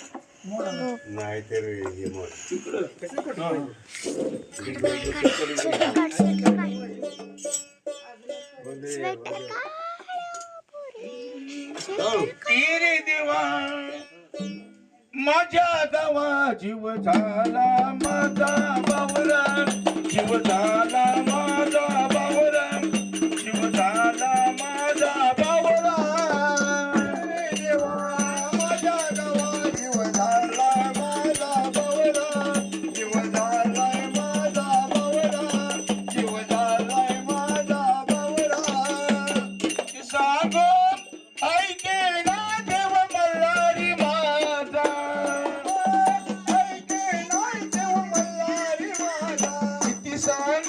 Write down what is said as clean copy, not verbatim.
नाही तर हे मोड तेरे देवा माझ्या गावा जीव झाला माझा बावरा जीव झाला माझा बावरा जीव झाला माझा बावरा देवा माझ्या गावा जीव झाला माझा बावरा जीव झालाय माझा बावरा जीव झालाय माझा बावरा सांगो ऐके ना देव मल्हारी माझा ऐके नाही देव मल्हारी माझा किती सांग